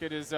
It is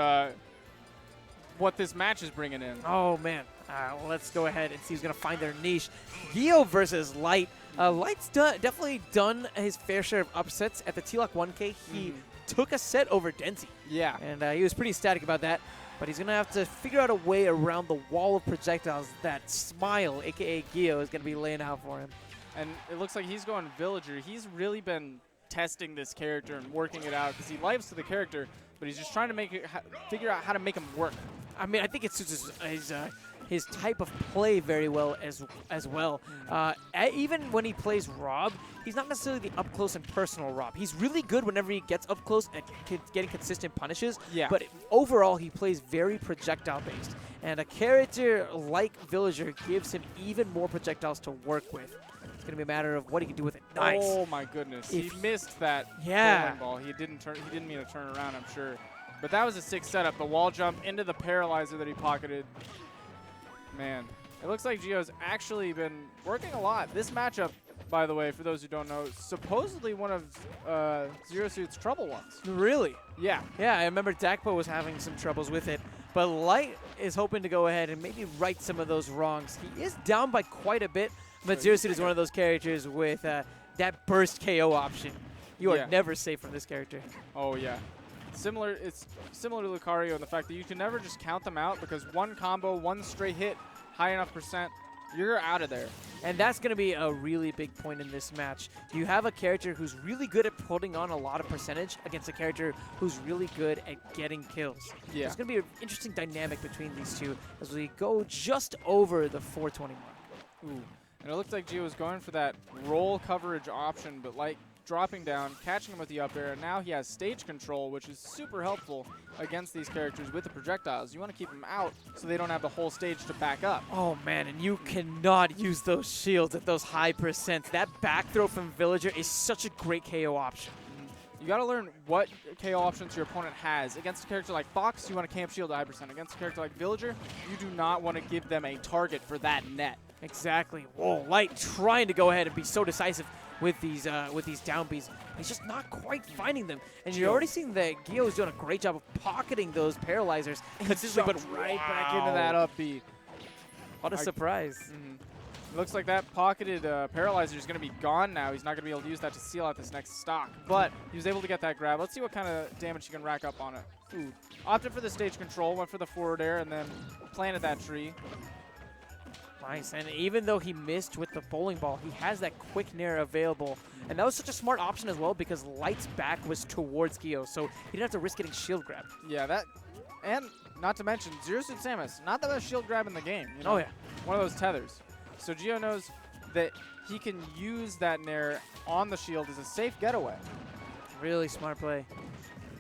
what this match is bringing in. Oh, man. Well, let's go ahead and see who's going to find their niche. Gio versus Light. Light's definitely done his fair share of upsets. At the T-Lock 1K, he took a set over Denzi. Yeah. And he was pretty ecstatic about that. But he's going to have to figure out a way around the wall of projectiles that Smile, a.k.a. Gio, is going to be laying out for him. And it looks like he's going Villager. He's really been testing this character and working it out because he lives to the character, but he's just trying to make it figure out how to make him work. I mean, I think it suits his type of play very well as well. Even when he plays Rob, he's not necessarily the up-close and personal Rob. He's really good whenever he gets up close and getting consistent punishes, but overall he plays very projectile-based. And a character like Villager gives him even more projectiles to work with. It's going to be a matter of what he can do with it. Nice. Oh my goodness. He missed that bowling ball. He didn't mean to turn around, I'm sure. But that was a sick setup. The wall jump into the paralyzer that he pocketed. Man, it looks like Gio's actually been working a lot. This matchup, by the way, for those who don't know, is supposedly one of Zero Suit's trouble ones. Really? Yeah. Yeah, I remember Dakpo was having some troubles with it. But Light is hoping to go ahead and maybe right some of those wrongs. He is down by quite a bit, but Zero Suit is one of those characters with that burst KO option. You are never safe from this character. Oh, yeah. It's similar to Lucario in the fact that you can never just count them out because one combo, one straight hit, high enough %, you're out of there. And that's going to be a really big point in this match. You have a character who's really good at putting on a lot of percentage against a character who's really good at getting kills. Yeah. It's going to be an interesting dynamic between these two as we go just over the 420 mark. Ooh. And it looks like Gio was going for that roll coverage option, but like dropping down, catching him with the up air, and now he has stage control, which is super helpful against these characters with the projectiles. You want to keep them out so they don't have the whole stage to back up. Oh man, and you cannot use those shields at those high percents. That back throw from Villager is such a great KO option. You got to learn what KO options your opponent has. Against a character like Fox, you want to camp shield at high %. Against a character like Villager, you do not want to give them a target for that net. Exactly. Whoa, Light trying to go ahead and be so decisive with these down Bs. He's just not quite finding them. And you're already seeing that Gio is doing a great job of pocketing those paralyzers consistently, but right back into that up B. What a surprise. It looks like that pocketed paralyzer is going to be gone now. He's not going to be able to use that to seal out this next stock. But he was able to get that grab. Let's see what kind of damage he can rack up on it. Ooh. Opted for the stage control, went for the forward air, and then planted that tree. Nice, and even though he missed with the bowling ball, he has that quick nair available. And that was such a smart option as well because Light's back was towards Gio, so he didn't have to risk getting shield grabbed. Yeah, that, and not to mention, Zero Suit Samus, not the best shield grab in the game. You know? Oh, yeah. One of those tethers. So Gio knows that he can use that nair on the shield as a safe getaway. Really smart play.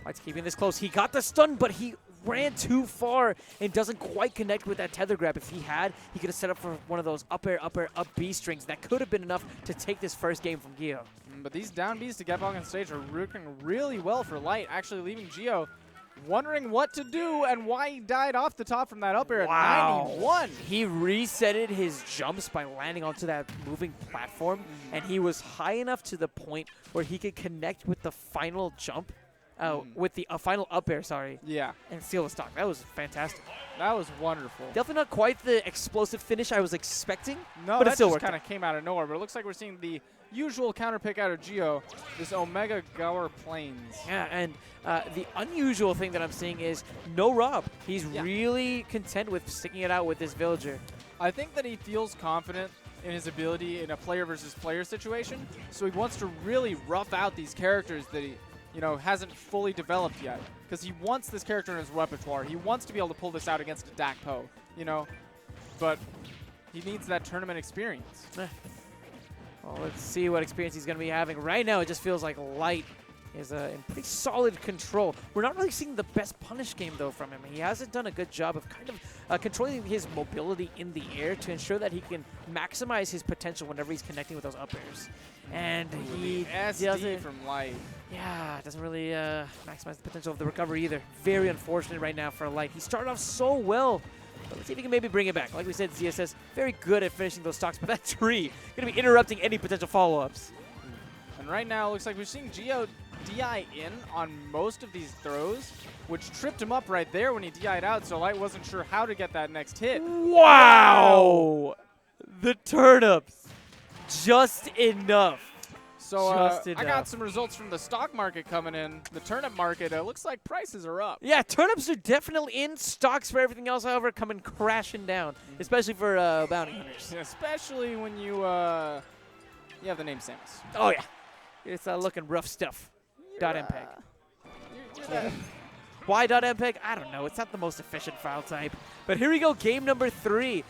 Light's keeping this close. He got the stun, but he ran too far and doesn't quite connect with that tether grab. If he had, he could have set up for one of those up air, up B strings. That could have been enough to take this first game from Gio. But these down Bs to get back on stage are working really well for Light, actually leaving Gio wondering what to do and why he died off the top from that up air at 91. He resetted his jumps by landing onto that moving platform, and he was high enough to the point where he could connect with the final jump. With the final up air, and steal the stock. That was fantastic. That was wonderful. Definitely not quite the explosive finish I was expecting, no, but that it still just kind of came out of nowhere. But it looks like we're seeing the usual counter pick out of Gio, this Omega Gower Plains. Yeah, and the unusual thing that I'm seeing is no Rob. He's really content with sticking it out with this Villager. I think that he feels confident in his ability in a player versus player situation, so he wants to really rough out these characters that he hasn't fully developed yet, because he wants this character in his repertoire. He wants to be able to pull this out against a Dakpo, but he needs that tournament experience. Well, let's see what experience he's going to be having. Right now, it just feels like Light is in pretty solid control. We're not really seeing the best punish game, though, from him. He hasn't done a good job of kind of controlling his mobility in the air to ensure that he can maximize his potential whenever he's connecting with those up airs. And he doesn't from Light. Yeah, doesn't really maximize the potential of the recovery either. Very unfortunate right now for Light. He started off so well. But let's see if he can maybe bring it back. Like we said, ZSS, very good at finishing those stocks, but that tree going to be interrupting any potential follow-ups. And right now, it looks like we're seeing Gio DI in on most of these throws, which tripped him up right there when he DI'd out, so Light wasn't sure how to get that next hit. Wow! The turnips. Just enough. So I got some results from the stock market coming in. The turnip market, looks like prices are up. Yeah, turnips are definitely in. Stocks for everything else, however, coming crashing down, especially for bounty hunters. Especially when you have the name Samus. Oh, yeah. It's looking rough stuff. .mpeg. Why .mpeg? I don't know. It's not the most efficient file type. But here we go, game number 3.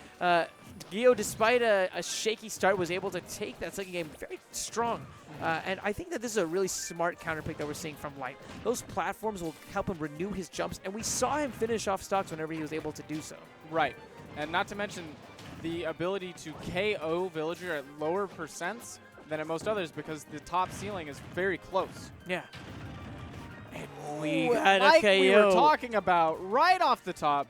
Gio, despite a shaky start, was able to take that second game very strong. And I think that this is a really smart counterpick that we're seeing from Light. Those platforms will help him renew his jumps, and we saw him finish off stocks whenever he was able to do so. Right. And not to mention the ability to KO Villager at lower percents than at most others because the top ceiling is very close. Yeah. And we had a KO. We were talking about right off the top.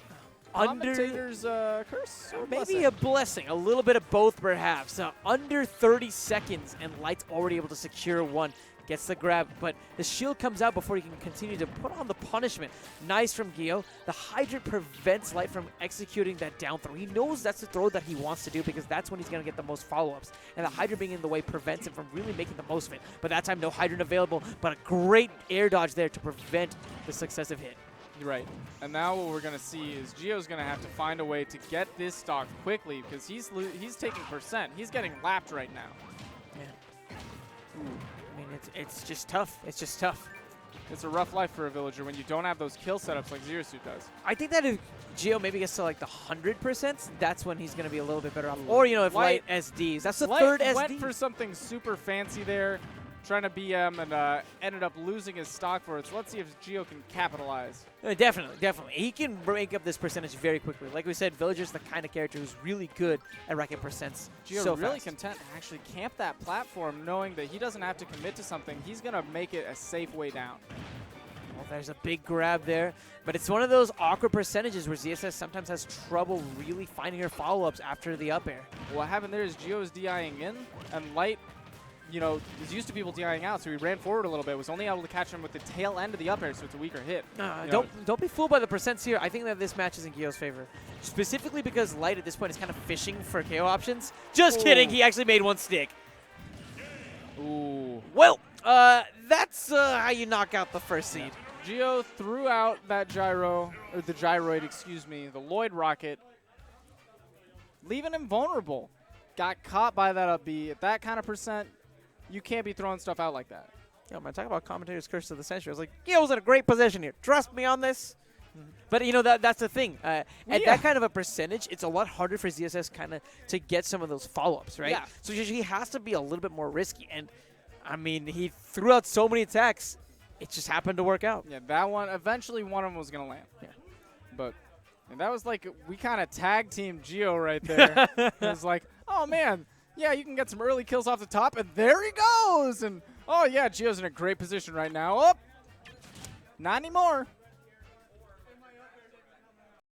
Under Commentator's curse? Or maybe blessing? a blessing. A little bit of both, perhaps. Under 30 seconds, and Light's already able to secure one. Gets the grab, but the shield comes out before he can continue to put on the punishment. Nice from Gio. The hydrant prevents Light from executing that down throw. He knows that's the throw that he wants to do because that's when he's going to get the most follow-ups. And the hydrant being in the way prevents him from really making the most of it. But that time, no hydrant available, but a great air dodge there to prevent the successive hit. Right. And now what we're going to see is Gio's going to have to find a way to get this stock quickly because he's taking percent. He's getting lapped right now. Yeah. I mean, it's just tough. It's just tough. It's a rough life for a Villager when you don't have those kill setups like Zero Suit does. I think that if Gio maybe gets to like the 100%, that's when he's going to be a little bit better off. Or, you know, if Light SDs. That's the third SD. Went for something super fancy there, trying to BM, and ended up losing his stock for it. So let's see if Gio can capitalize. Definitely, definitely. He can break up this percentage very quickly. Like we said, Villager's the kind of character who's really good at racking percents. Gio so really fast. content to actually camp that platform, knowing that he doesn't have to commit to something. He's going to make it a safe way down. Well, there's a big grab there. But it's one of those awkward percentages where ZSS sometimes has trouble really finding her follow-ups after the up air. What happened there is Gio is DIing in, and Light, you know, is used to people DIing out, so he ran forward a little bit, was only able to catch him with the tail end of the up air, so it's a weaker hit. Don't be fooled by the percents here. I think that this match is in Gio's favor. Specifically because Light at this point is kind of fishing for KO options. Just kidding, he actually made one stick. Ooh. Well, that's how you knock out the first seed. Gio threw out that gyro, or the gyroid, excuse me, the Lloyd rocket, leaving him vulnerable. Got caught by that up B. At that kind of percent, you can't be throwing stuff out like that. Yo, man, talk about commentator's curse of the century. I was like, Gio's in a great position here. Trust me on this. But, you know, that's the thing. At that kind of a percentage, it's a lot harder for ZSS kind of to get some of those follow-ups, right? Yeah. So he has to be a little bit more risky. And, I mean, he threw out so many attacks. It just happened to work out. Yeah, that one, eventually one of them was going to land. Yeah. But and that was like, we kind of tag team Gio right there. It was like, oh, man, yeah, you can get some early kills off the top, and there he goes. And, oh, yeah, Gio's in a great position right now. Oh, not anymore.